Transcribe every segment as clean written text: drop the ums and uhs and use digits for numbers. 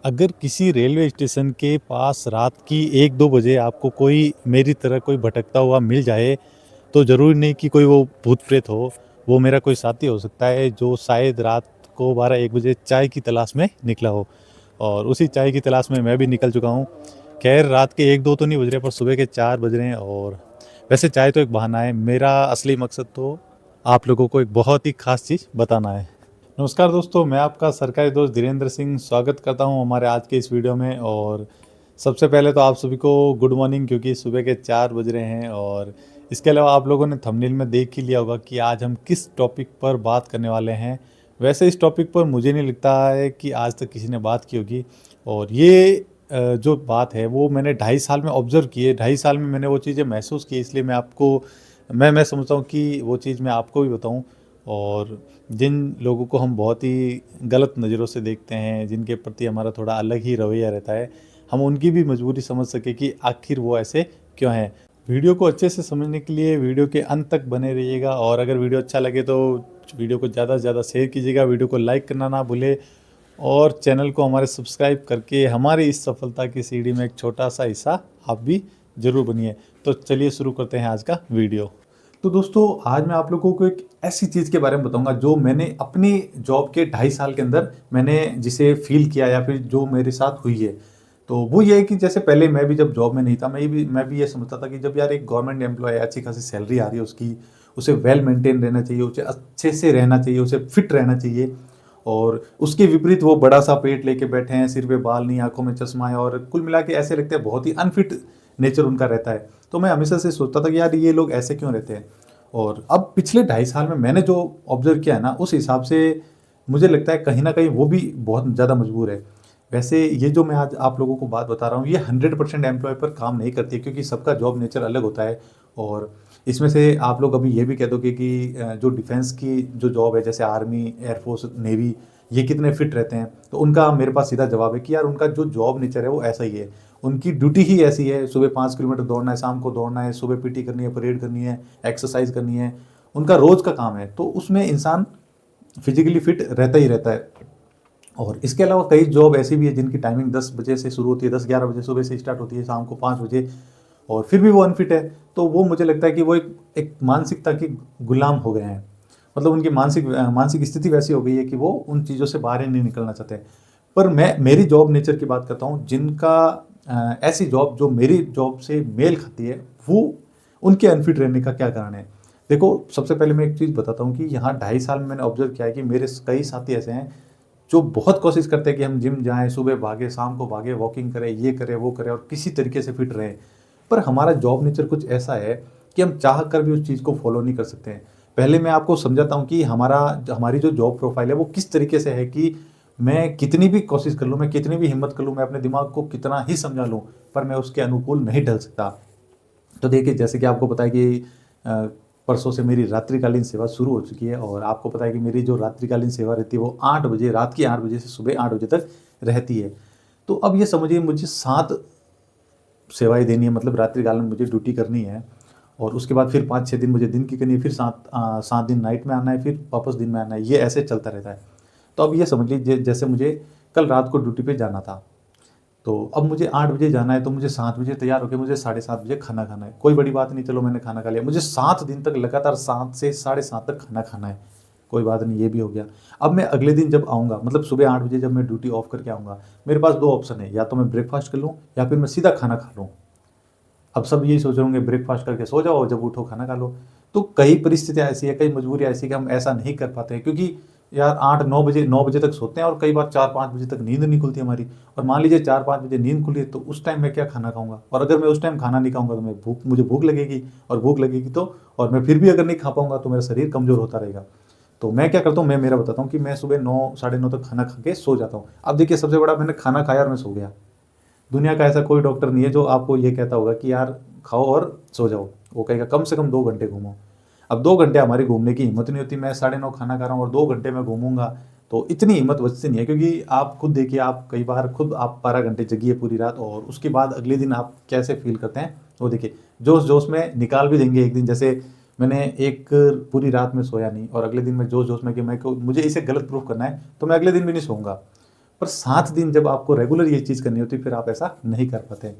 अगर किसी railway station के पास रात की 1-2 बजे आपको कोई मेरी तरह कोई भटकता हुआ मिल जाए, तो ज़रूरी नहीं कि कोई वो भूत-प्रेत हो, वो मेरा कोई साथी हो सकता है जो शायद रात को 12-1 बजे चाय की तलाश में निकला हो और उसी चाय की तलाश में मैं भी निकल चुका हूँ। ख़ैर रात के 1-2 तो नहीं बज रहे पर सुबह के 4 बज रहे हैं और वैसे चाय तो एक बहाना है, मेरा असली मकसद तो आप लोगों को एक बहुत ही ख़ास चीज़ बताना है। नमस्कार दोस्तों, मैं आपका सरकारी दोस्त धीरेन्द्र सिंह स्वागत करता हूं हमारे आज के इस वीडियो में। और सबसे पहले तो आप सभी को गुड मॉर्निंग, क्योंकि सुबह के 4 बज रहे हैं। और इसके अलावा आप लोगों ने थंबनेल में देख ही लिया होगा कि आज हम किस टॉपिक पर बात करने वाले हैं। वैसे इस टॉपिक पर मुझे नहीं लगता है कि आज तक किसी ने बात की होगी। और ये जो बात है वो मैंने 2.5 साल में ऑब्जर्व की है, 2.5 साल में मैंने वो चीज़ें महसूस की, इसलिए मैं समझता हूँ कि वो चीज़ मैं आपको भी बताऊँ। और जिन लोगों को हम बहुत ही गलत नज़रों से देखते हैं, जिनके प्रति हमारा थोड़ा अलग ही रवैया रहता है, हम उनकी भी मजबूरी समझ सकें कि आखिर वो ऐसे क्यों हैं। वीडियो को अच्छे से समझने के लिए वीडियो के अंत तक बने रहिएगा। और अगर वीडियो अच्छा लगे तो वीडियो को ज़्यादा से ज़्यादा शेयर कीजिएगा, वीडियो को लाइक करना ना भूलें और चैनल को हमारे सब्सक्राइब करके हमारी इस सफलता की सीढ़ी में एक छोटा सा हिस्सा आप भी ज़रूर बनिए। तो चलिए शुरू करते हैं आज का वीडियो। तो दोस्तों, आज मैं आप लोगों को एक ऐसी चीज़ के बारे में बताऊंगा जो मैंने अपनी जॉब के 2.5 साल के अंदर मैंने जिसे फील किया या फिर जो मेरे साथ हुई है। तो वो ये है कि जैसे पहले मैं भी जब जॉब में नहीं था, मैं भी ये समझता था कि जब यार एक गवर्नमेंट एम्प्लॉय है, अच्छी खासी सैलरी आ रही है उसकी, उसे वेल मेंटेन रहना चाहिए, उसे अच्छे से रहना चाहिए, उसे फिट रहना चाहिए। और उसके विपरीत वो बड़ा सा पेट लेके बैठे हैं, सिर पे बाल नहीं, आंखों में चश्मा है और कुल मिला के ऐसे लगते हैं, बहुत ही अनफिट नेचर उनका रहता है। तो मैं हमेशा से सोचता था कि यार ये लोग ऐसे क्यों रहते हैं। और अब पिछले 2.5 साल में मैंने जो ऑब्जर्व किया है ना, उस हिसाब से मुझे लगता है कहीं ना कहीं वो भी बहुत ज़्यादा मजबूर है। वैसे ये जो मैं आज आप लोगों को बात बता रहा हूँ, ये 100% एम्प्लॉय पर काम नहीं करती है, क्योंकि सबका जॉब नेचर अलग होता है। और इसमें से आप लोग अभी ये भी कह दोगे कि जो डिफेंस की जो जॉब है, जैसे आर्मी, एयरफोर्स, नेवी, ये कितने फिट रहते हैं। तो उनका मेरे पास सीधा जवाब है कि यार उनका जो जॉब नेचर है वो ऐसा ही है। उनकी ड्यूटी ही ऐसी है, सुबह 5 किलोमीटर दौड़ना है, शाम को दौड़ना है, सुबह पीटी करनी है, परेड करनी है, एक्सरसाइज करनी है। उनका रोज का काम है, तो उसमें इंसान फिजिकली फिट रहता ही रहता है। और इसके अलावा कई जॉब ऐसी भी है जिनकी टाइमिंग 10 बजे से शुरू होती है, 10-11 बजे सुबह से स्टार्ट होती है, शाम को 5 बजे, और फिर भी वो अनफिट है। तो वो मुझे लगता है कि वो एक मानसिकता के गुलाम हो गए हैं। मतलब उनकी मानसिक स्थिति वैसी हो गई है कि वो उन चीज़ों से बाहर ही नहीं निकलना चाहते। पर मैं मेरी जॉब नेचर की बात करता हूँ, जिनका ऐसी जॉब जो मेरी जॉब से मेल खाती है, वो उनके अनफिट रहने का क्या कारण है। देखो, सबसे पहले मैं एक चीज़ बताता हूँ कि यहाँ 2.5 साल में मैंने ऑब्जर्व किया है कि मेरे कई साथी ऐसे हैं जो बहुत कोशिश करते हैं कि हम जिम जाएं, सुबह भागे, शाम को भागे, वॉकिंग करें, ये करें, वो करें और किसी तरीके से फिट रहें। पर हमारा जॉब नेचर कुछ ऐसा है कि हम चाह कर भी उस चीज़ को फॉलो नहीं कर सकते हैं। पहले मैं आपको समझाता हूँ कि हमारी जो जॉब प्रोफाइल है वो किस तरीके से है कि मैं कितनी भी कोशिश कर लूँ, मैं कितनी भी हिम्मत कर लूँ, मैं अपने दिमाग को कितना ही समझा लूँ, पर मैं उसके अनुकूल नहीं ढल सकता। तो देखिए, जैसे कि आपको पता है कि परसों से मेरी रात्रिकालीन सेवा शुरू हो चुकी है। और आपको पता है कि मेरी जो रात्रिकालीन सेवा रहती है वो 8 बजे, रात की 8 बजे से सुबह 8 बजे तक रहती है। तो अब ये समझिए, मुझे 7 सेवाएँ देनी है, मतलब रात्रिकाल में मुझे ड्यूटी करनी है। और उसके बाद फिर 5-6 दिन मुझे दिन की करनी है, फिर 7 दिन नाइट में आना है, फिर वापस दिन में आना है, ये ऐसे चलता रहता है। तो अब ये समझ लीजिए, जैसे मुझे कल रात को ड्यूटी पे जाना था, तो अब मुझे 8 बजे जाना है, तो मुझे 7 बजे तैयार होकर मुझे 7:30 बजे खाना खाना है। कोई बड़ी बात नहीं, चलो मैंने खाना खा लिया। मुझे 7 दिन तक लगातार 7 से 7:30 तक खाना खाना है। कोई बात नहीं, ये भी हो गया। अब मैं अगले दिन जब आऊँगा, मतलब सुबह 8 बजे जब मैं ड्यूटी ऑफ करके आऊँगा, मेरे पास 2 ऑप्शन है, या तो मैं ब्रेकफास्ट कर लूँ या फिर मैं सीधा खाना खा लूँ। अब सब यही सोच रहे होंगे, ब्रेकफास्ट करके सो जाओ और जब उठो खाना खा लो। तो कई परिस्थितियाँ ऐसी है, कई मजबूरियाँ ऐसी है कि हम ऐसा नहीं कर पाते हैं, क्योंकि यार 8-9 बजे तक सोते हैं और कई बार 4-5 बजे तक नींद नहीं खुलती हमारी। और मान लीजिए 4-5 बजे नींद खुली है, तो उस टाइम मैं क्या खाना खाऊंगा। और अगर मैं उस टाइम खाना नहीं खाऊंगा तो मुझे भूख लगेगी, और भूख लगेगी तो, और मैं फिर भी अगर नहीं खा पाऊंगा तो मेरा शरीर कमजोर होता रहेगा। तो मैं क्या करता हूँ, मैं मेरा बताता हूँ कि मैं सुबह 9 साढ़े 9 तक खाना खा के सो जाता हूँ। अब देखिए, सबसे बड़ा, मैंने खाना खाया और मैं सो गया। दुनिया का ऐसा कोई डॉक्टर नहीं है जो आपको ये कहता होगा कि यार खाओ और सो जाओ। वो कहेगा कम से कम 2 घंटे घूमो। अब 2 घंटे हमारी घूमने की हिम्मत नहीं होती। मैं 9:30 खाना खा रहा हूँ और 2 घंटे में घूमूंगा, तो इतनी हिम्मत बचती नहीं है। क्योंकि आप खुद देखिए, आप कई बार खुद आप 12 घंटे जगिए पूरी रात, और उसके बाद अगले दिन आप कैसे फील करते हैं वो देखिए। जोश जोश में निकाल भी देंगे एक दिन। जैसे मैंने एक पूरी रात में सोया नहीं और अगले दिन मैं जोश जोश में कि मुझे इसे गलत प्रूफ करना है, तो मैं अगले दिन भी नहीं सोऊंगा। पर 7 दिन जब आपको रेगुलर ये चीज़ करनी होती है, फिर आप ऐसा नहीं कर पाते।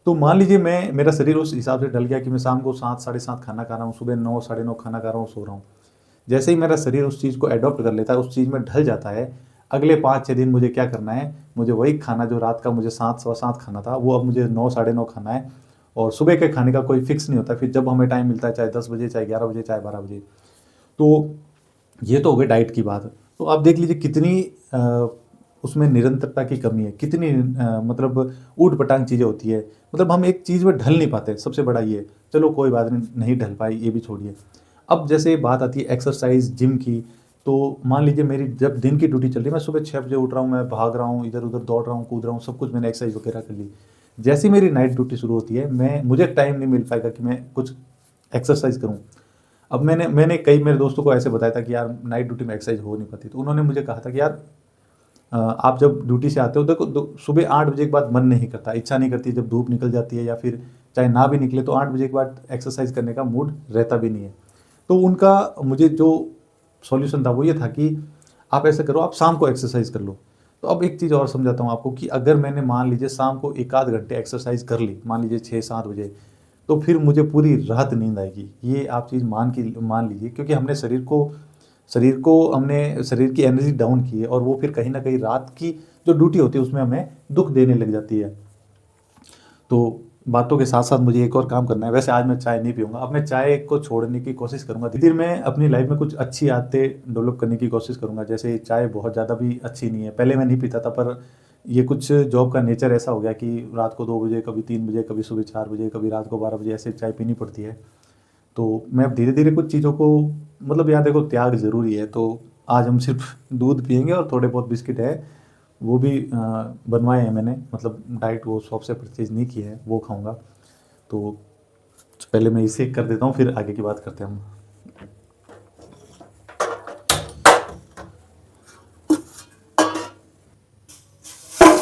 तो मान लीजिए मेरा शरीर उस हिसाब से ढल गया कि मैं शाम को 7 साढ़े 7 खाना खा रहा हूँ, सुबह 9 साढ़े 9 खाना खा रहा हूँ, सो रहा हूँ। जैसे ही मेरा शरीर उस चीज़ को एडॉप्ट कर लेता है, उस चीज़ में ढल जाता है, अगले 5-6 दिन मुझे क्या करना है, मुझे वही खाना जो रात का मुझे 7 सवा 7 खाना था, वो अब मुझे 9 साढ़े 9 खाना है। और सुबह के खाने का कोई फिक्स नहीं होता, फिर जब हमें टाइम मिलता है, चाहे 10 बजे, चाहे 11 बजे, चाहे 12 बजे। तो ये तो हो गई डाइट की बात। तो आप देख लीजिए कितनी उसमें निरंतरता की कमी है, कितनी मतलब ऊट-पटांग चीज़ें होती है। मतलब हम एक चीज़ में ढल नहीं पाते, सबसे बड़ा ये है। चलो कोई बात नहीं, नहीं ढल पाई, ये भी छोड़िए। अब जैसे बात आती है एक्सरसाइज़, जिम की, तो मान लीजिए मेरी जब दिन की ड्यूटी चल रही है, मैं सुबह 6 बजे उठ रहा हूँ, मैं भाग रहा हूँ, इधर-उधर दौड़ रहा हूँ, कूद रहा हूँ, सब कुछ मैंने एक्सरसाइज़ वगैरह कर ली। जैसे ही मेरी नाइट ड्यूटी शुरू होती है, मुझे टाइम नहीं मिल पाएगा कि मैं कुछ एक्सरसाइज़ करूँ। अब मैंने कई मेरे दोस्तों को ऐसे बताया था कि यार नाइट ड्यूटी में एक्सरसाइज़ हो नहीं पाती, तो उन्होंने मुझे कहा था कि यार आप जब ड्यूटी से आते हो, देखो सुबह 8 बजे के बाद मन नहीं करता, इच्छा नहीं करती, जब धूप निकल जाती है या फिर चाहे ना भी निकले तो 8 बजे के बाद एक्सरसाइज करने का मूड रहता भी नहीं है। तो उनका मुझे जो सॉल्यूशन था वो ये था कि आप ऐसा करो, आप शाम को एक्सरसाइज कर लो। तो अब एक चीज़ और समझाता हूँ आपको कि अगर मैंने मान लीजिए शाम को 1 आध घंटे एक्सरसाइज कर ली, मान लीजिए 6-7 बजे, तो फिर मुझे पूरी रात नींद आएगी। ये आप चीज़ मान लीजिए, क्योंकि हमने शरीर की एनर्जी डाउन की है और वो फिर कहीं न कहीं रात की जो ड्यूटी होती है उसमें हमें दुःख देने लग जाती है। तो बातों के साथ-साथ मुझे एक और काम करना है। वैसे आज मैं चाय नहीं पीऊँगा, अब मैं चाय को छोड़ने की कोशिश करूँगा। धीरे-धीरे मैं अपनी लाइफ़ में कुछ अच्छी आदतें डेवलप करने की कोशिश करूँगा। जैसे चाय बहुत ज़्यादा भी अच्छी नहीं है। पहले मैं नहीं पीता था, पर ये कुछ जॉब का नेचर ऐसा हो गया कि रात को 2 बजे, कभी 3 बजे, कभी सुबह 4 बजे, कभी रात को 12 बजे ऐसे चाय पीनी पड़ती है। तो मैं अब धीरे-धीरे कुछ चीज़ों को, मतलब यार देखो, त्याग ज़रूरी है। तो आज हम सिर्फ़ दूध पिएँगे और थोड़े बहुत बिस्किट है, वो भी बनवाए हैं मैंने, मतलब डाइट वो शॉप से परचेज़ नहीं किए हैं, वो खाऊँगा। तो पहले मैं इसे कर देता हूँ, फिर आगे की बात करते हैं हम।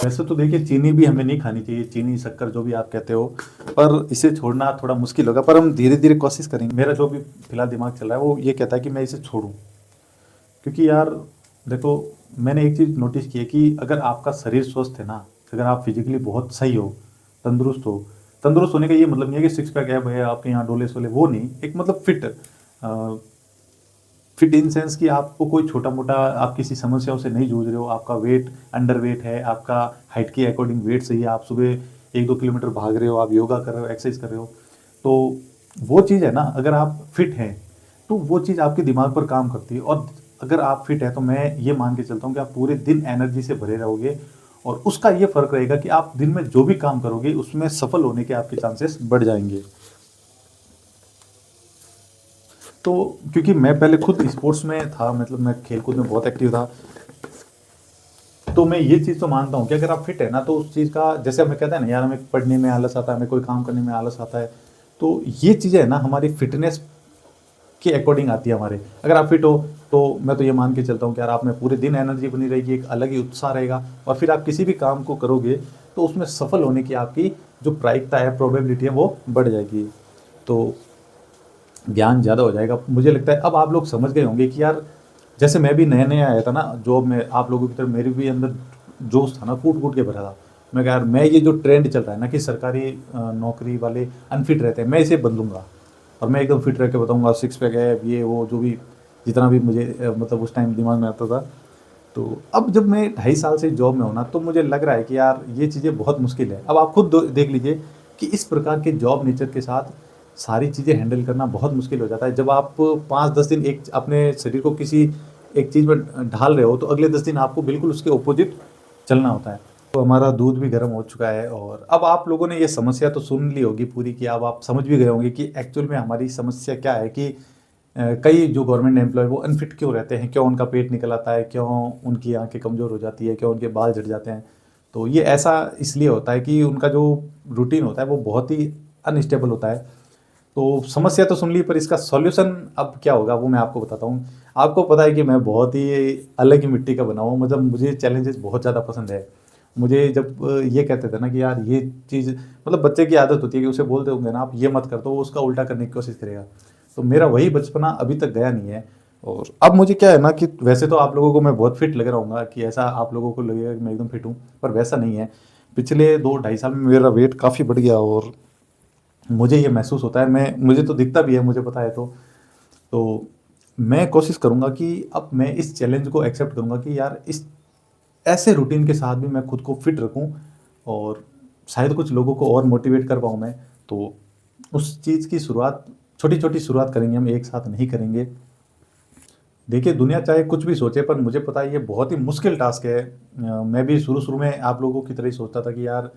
वैसे तो देखिए चीनी भी हमें नहीं खानी चाहिए, चीनी, शक्कर जो भी आप कहते हो, पर इसे छोड़ना थोड़ा मुश्किल होगा, पर हम धीरे-धीरे कोशिश करेंगे। मेरा जो भी फिलहाल दिमाग चल रहा है वो ये कहता है कि मैं इसे छोड़ूँ। क्योंकि यार देखो, मैंने एक चीज़ नोटिस की है कि अगर आपका शरीर स्वस्थ है ना, अगर आप फिजिकली बहुत सही हो, तंदुरुस्त हो, तंदुरुस्त होने का ये मतलब नहीं है कि सिक्स पैक है भैया आपके यहाँ डोले-शोले, वो नहीं, एक मतलब फिट इन सेंस कि आपको कोई छोटा-मोटा, आप किसी समस्याओं से नहीं जूझ रहे हो, आपका वेट अंडर वेट है, आपका हाइट के अकॉर्डिंग वेट सही है, आप सुबह 1-2 किलोमीटर भाग रहे हो, आप योगा कर रहे हो, एक्सरसाइज कर रहे हो, तो वो चीज़ है ना, अगर आप फिट हैं, तो वो चीज़ आपके दिमाग पर काम करती है। और अगर आप फिट हैं तो मैं ये मान के चलता हूँ कि आप पूरे दिन एनर्जी से भरे रहोगे, और उसका ये फ़र्क रहेगा कि आप दिन में जो भी काम करोगे उसमें सफल होने के आपके चांसेस बढ़ जाएँगे। तो क्योंकि मैं पहले खुद स्पोर्ट्स में था, मतलब मैं खेल-कूद में बहुत एक्टिव था, तो मैं ये चीज़ तो मानता हूँ कि अगर आप फिट है ना, तो उस चीज़ का, जैसे हमें कहते हैं ना यार, हमें पढ़ने में आलस आता है, हमें कोई काम करने में आलस आता है, तो ये चीज़ें है ना हमारी फिटनेस के अकॉर्डिंग आती है हमारे। अगर आप फिट हो तो मैं तो ये मान के चलता हूँ कि यार आप में पूरे दिन एनर्जी बनी रहेगी, एक अलग ही उत्साह रहेगा, और फिर आप किसी भी काम को करोगे तो उसमें सफल होने की आपकी जो प्रायिकता है, प्रोबेबिलिटी है, वो बढ़ जाएगी। तो ज्ञान ज़्यादा हो जाएगा। मुझे लगता है अब आप लोग समझ गए होंगे कि यार, जैसे मैं भी नया-नया आया था ना जॉब में, आप लोगों की तरह मेरे भी अंदर जोश था ना, कूट-कूट के भरा था। मैं कहा यार, मैं ये जो ट्रेंड चल रहा है ना कि सरकारी नौकरी वाले अनफिट रहते हैं, मैं इसे बदलूँगा और मैं एकदम फिट रह के बताऊँगा, सिक्स पैक है, ये वो जो भी जितना भी मुझे मतलब उस टाइम दिमाग में आता था। तो अब जब मैं 2.5 साल से जॉब में हूँ ना, तो मुझे लग रहा है कि यार ये चीज़ें बहुत मुश्किल है। अब आप खुद देख लीजिए कि इस प्रकार के जॉब नेचर के साथ सारी चीज़ें हैंडल करना बहुत मुश्किल हो जाता है। जब आप 5-10 दिन एक अपने शरीर को किसी एक चीज़ में ढाल रहे हो, तो अगले 10 दिन आपको बिल्कुल उसके ऑपोजिट चलना होता है। तो हमारा दूध भी गर्म हो चुका है, और अब आप लोगों ने ये समस्या तो सुन ली होगी पूरी, कि अब आप समझ भी गए होंगे कि एक्चुअल में हमारी समस्या क्या है, कि कई जो गवर्नमेंट एम्प्लॉय वो अनफिट क्यों रहते हैं, क्यों उनका पेट निकल आता है, क्यों उनकी आंखें कमज़ोर हो जाती है, क्यों उनके बाल झड़ जाते हैं। तो ये ऐसा इसलिए होता है कि उनका जो रूटीन होता है वो बहुत ही अनस्टेबल होता है। तो समस्या तो सुन ली, पर इसका सॉल्यूशन अब क्या होगा वो मैं आपको बताता हूँ। आपको पता है कि मैं बहुत ही अलग ही मिट्टी का बना हूँ, मतलब मुझे चैलेंजेस बहुत ज़्यादा पसंद है। मुझे जब ये कहते थे ना कि यार ये चीज़, मतलब बच्चे की आदत होती है कि उसे बोलते होंगे ना आप ये मत कर, तो वो उसका उल्टा करने की कोशिश करेगा। तो मेरा वही बचपना अभी तक गया नहीं है। और अब मुझे क्या है ना कि वैसे तो आप लोगों को मैं बहुत फिट लग रहा हूँ कि ऐसा आप लोगों को लगेगा कि मैं एकदम फिट हूँ, पर वैसा नहीं है। पिछले 2 ढाई साल में मेरा वेट काफ़ी बढ़ गया और मुझे ये महसूस होता है, मैं मुझे तो दिखता भी है, मुझे पता है। तो मैं कोशिश करूँगा कि अब मैं इस चैलेंज को एक्सेप्ट करूँगा कि यार इस ऐसे रूटीन के साथ भी मैं खुद को फिट रखूँ और शायद कुछ लोगों को और मोटिवेट कर पाऊँ मैं। तो उस चीज़ की शुरुआत छोटी-छोटी शुरुआत करेंगे हम, एक साथ नहीं करेंगे। देखिए, दुनिया चाहे कुछ भी सोचे, पर मुझे पता है ये बहुत ही मुश्किल टास्क है। मैं भी शुरू-शुरू में आप लोगों की तरह ही सोचता था कि यार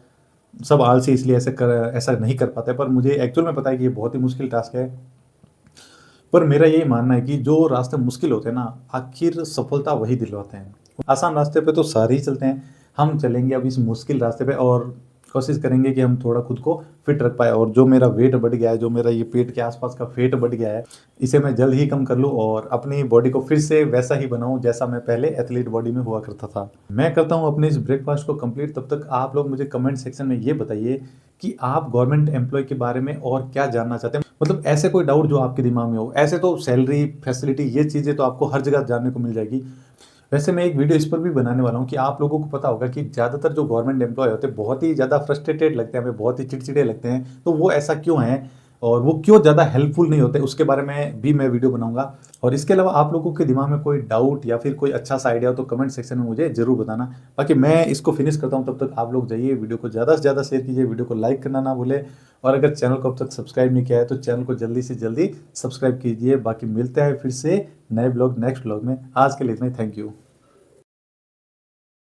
सब आलसी इसलिए ऐसा नहीं कर पाते, पर मुझे एक्चुअल में पता है कि ये बहुत ही मुश्किल टास्क है। पर मेरा यही मानना है कि जो रास्ते मुश्किल होते हैं ना, आखिर सफलता वही दिलवाते हैं। आसान रास्ते पे तो सारे ही चलते हैं, हम चलेंगे अब इस मुश्किल रास्ते पे और कोशिश करेंगे कि हम थोड़ा खुद को फिट रख पाएँ। और जो मेरा वेट बढ़ गया है, जो मेरा ये पेट के आस-पास का फैट बढ़ गया है, इसे मैं जल्द ही कम कर लूँ और अपनी बॉडी को फिर से वैसा ही बनाऊँ जैसा मैं पहले एथलीट बॉडी में हुआ करता था। मैं करता हूँ अपने इस ब्रेकफ़ास्ट को कंप्लीट, तब तक आप लोग मुझे कमेंट सेक्शन में ये बताइए कि आप गवर्नमेंट एम्प्लॉयी के बारे में और क्या जानना चाहते हैं? मतलब ऐसे कोई डाउट जो आपके दिमाग में हो। ऐसे तो सैलरी, फैसिलिटी ये चीज़ें तो आपको हर जगह जानने को मिल जाएगी। वैसे मैं एक वीडियो इस पर भी बनाने वाला हूँ कि आप लोगों को पता होगा कि ज़्यादातर जो गवर्नमेंट एम्प्लॉयी होते हैं बहुत ही ज़्यादा फ्रस्ट्रेटेड लगते हैं हमें, बहुत ही चिड़चिड़े लगते हैं। तो वो ऐसा क्यों हैं और वो क्यों ज़्यादा हेल्पफुल नहीं होते, उसके बारे में भी मैं वीडियो बनाऊँगा। और इसके अलावा आप लोगों के दिमाग में कोई डाउट या फिर कोई अच्छा सा आइडिया हो तो कमेंट सेक्शन में मुझे ज़रूर बताना। बाकी मैं इसको फिनिश करता हूँ, तब तक आप लोग जाइए वीडियो को ज़्यादा से ज़्यादा शेयर कीजिए, वीडियो को लाइक करना ना भूलें और अगर चैनल को अब तक सब्सक्राइब नहीं किया है तो चैनल को जल्दी से जल्दी सब्सक्राइब कीजिए। बाकी मिलते हैं फिर से नए ब्लॉग नेक्स्ट ब्लॉग में। आज के लिए इतना ही, थैंक यू।